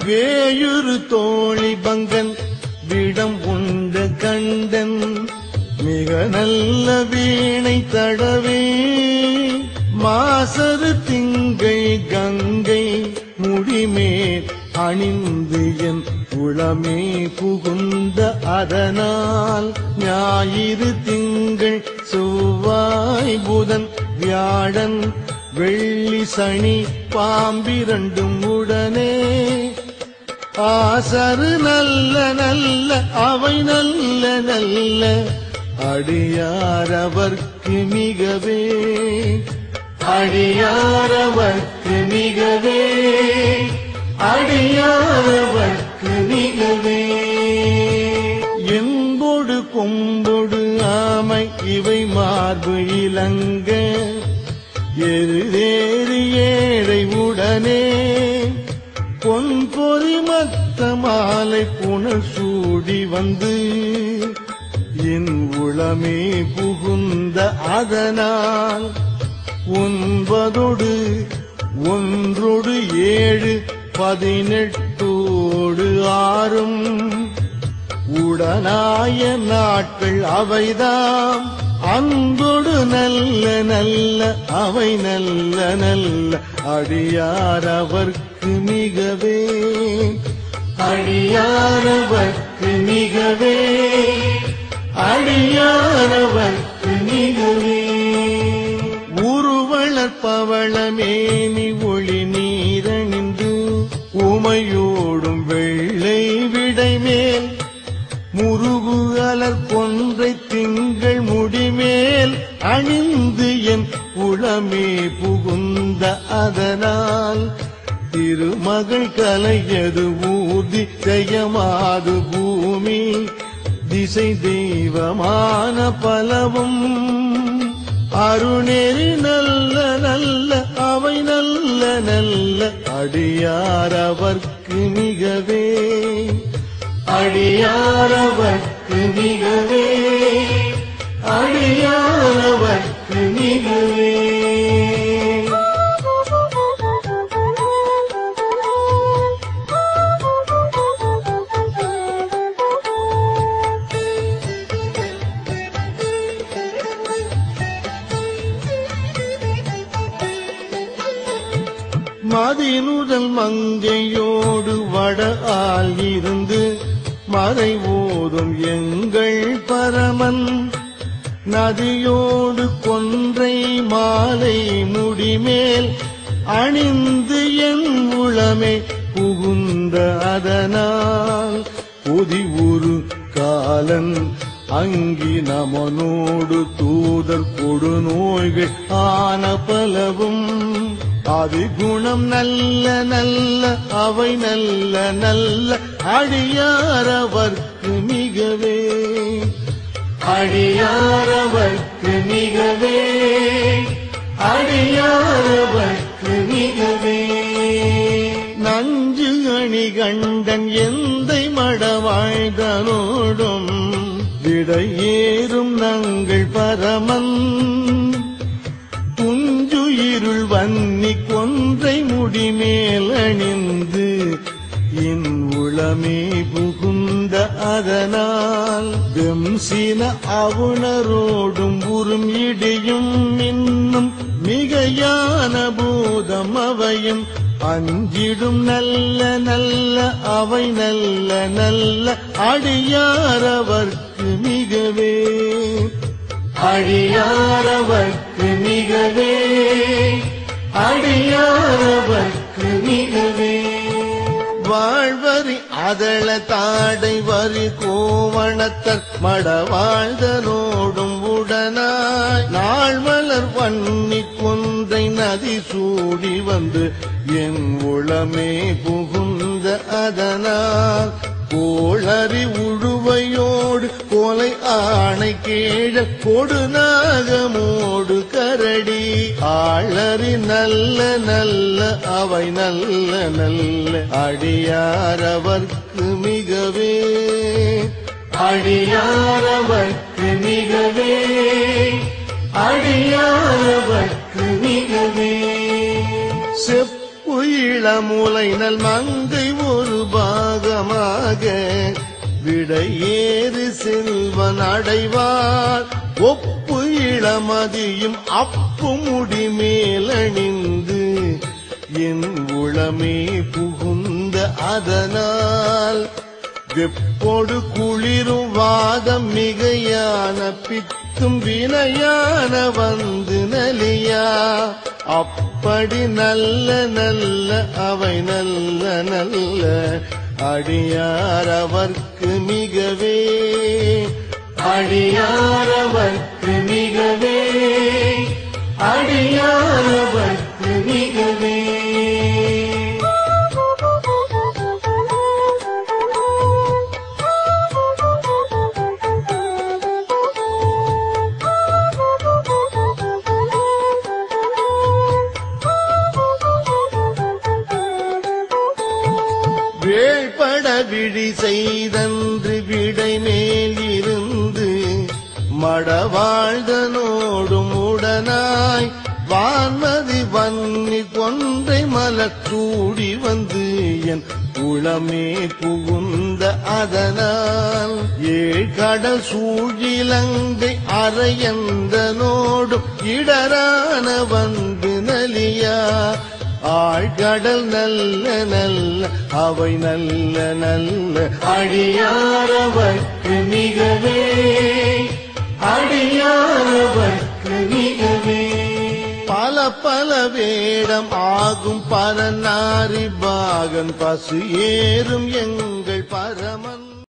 வேயுறு தோழி பங்கன் விடம் உண்ட கண்டன் மிக நல்ல வீணை தடவே மாசரு திங்கள் கங்கை முடிமேல் அணிந்து என் உளமே புகுந்த அதனால் ஞாயிறு திங்கள் செவ்வாய் புதன் வியாழன் வெள்ளி சனி பாம்பிரண்டும் உடனே ஆசரு நல்ல நல்ல அவை நல்ல நல்ல அடியாரவர்க்கு மிகவே அடியாரவர்க்கு மிகவே அடியாரவர்க்கு மிகவே என்பொடு கொம்பொடு ஆமை இவை மார்பு இலங்க எருதேறி ஏழை உடனே பொன்பொறி மத்த மாலை புனல் சூடி வந்து என் உளமே புகுந்த அதனால் ஒன்பதொடு ஒன்றொடு 7 18 ஆறும் உடனாய நாட்கள் அவைதாம் அன்பொடு நல்ல நல்ல அவை நல்ல நல்ல அடியாரவர்க்கு மிகவே அடியாரவர்க்கு மிகவே அடியாரவர்க்கு மிகவே உருவளர் பவளமேனி ஒளி நீரணிந்து உமையோடும் வெள்ளை விடைமேல் முருகு அலர் கொன்றை திங்கள் முடிமேல் அணிந்து என் உளமே புகுந்த அதனால் திருமகள் கலையது ஊர்தி ஜெயமாது பூமி திசை தெய்வமான பலவும் அருணேரி நல்ல நல்ல அவை நல்ல நல்ல அடியாரவர்க்கு மிகவே அடியாரவர்க்கு மிகவே அடியாரவர்க்கு மிகவே மதினுதல் மங்கையோடு வட ஆள் இருந்து மறை ஓதும் எங்கள் பரமன் நதியோடு கொன்றை மாலை முடிமேல் அணிந்து என் உளமே புகுந்த அதனால் பொதிவுரு காலன் அங்கி நமனோடு தூதர் கொடு நோய்கள் ஆன பலவும் அதிகுணம் நல்ல நல்ல அவை நல்ல நல்ல அடியாரவர்க்கு மிகவே அடியாரவர்க்கு மிகவே அடியாரவர்க்கு மிகவே நஞ்சு அணி கண்டன் எந்தை மடவாழ்தனோடும் விடையேறும் நங்கள் பரமன் துஞ்சுயிருள் வன்னி கொன்றை முடிமேல் அணிந்து என் உளமே புகுந்த அதனால் வெம்சின அவுணரோடும் உறும் இடியும் இன்னும் மிகையான பூதம் அவையும் அஞ்சிடும் நல்ல நல்ல அவை நல்ல நல்ல அடியாரவர்க்கு மிகவே அடியாரவர்க்கு மிகவே அடியாரவர்க்கு மிகவே வாழ்வரி அதள தாடை வரி கோவணத்தர் மடவாழ்தனோடும் உடனாய் நாள் மலர் வன்னி கொன்றை நதி சூடி வந்து என் உளமே புகுந்த அதனால் கோளறி உழுவையோடு கொலை ஆணை கேழ கொடு நாகமோடு கரடி ஆளறி நல்ல நல்ல அவை நல்ல நல்ல அடியாரவர்க்கு மிகவே அடியாரவர்க்கு மிகவே அடியாரவர்க்கு மிகவே செப்பு இளமுலை நல் மங்கை ஒரு பாகமாக விடையேறு செல்வன் அடைவார் ஒப்பு இளமதியும் அப்பு முடி மேலணிந்து என் உளமே புகுந்த அதனால் வெப்பொடு குளிரும் வாதம் மிகையான பித்தும் வினையான வந்து நலியா அப்படி நல்ல நல்ல அவை நல்ல நல்ல அடியார் அவர்க்கு மிகவே அடியார் அவர்க்கு மிகவே அடியார் அவர்க்கு மிகவே வேள்பட விழி செய்தன்று விடை மேலிருந்து மடவாழ்தனோடும் உடனாய் வான்மதி வன்னி கொன்றை மலச்சூடி வந்து என் உளமே புகுந்த அதனால் ஏழ்கடல் சூழிலங்கை அரையந்தனோடும் இடரான வந்து நலியா ஆழ்கடல் நல்ல நல்ல அவை நல்ல நல்ல அடியாரவர்க்கு மிகவே அடியாரவர்க்கு மிகவே பல பல வேடம் ஆகும் பரநாரி பாகன் பசு ஏறும் எங்கள் பரமன்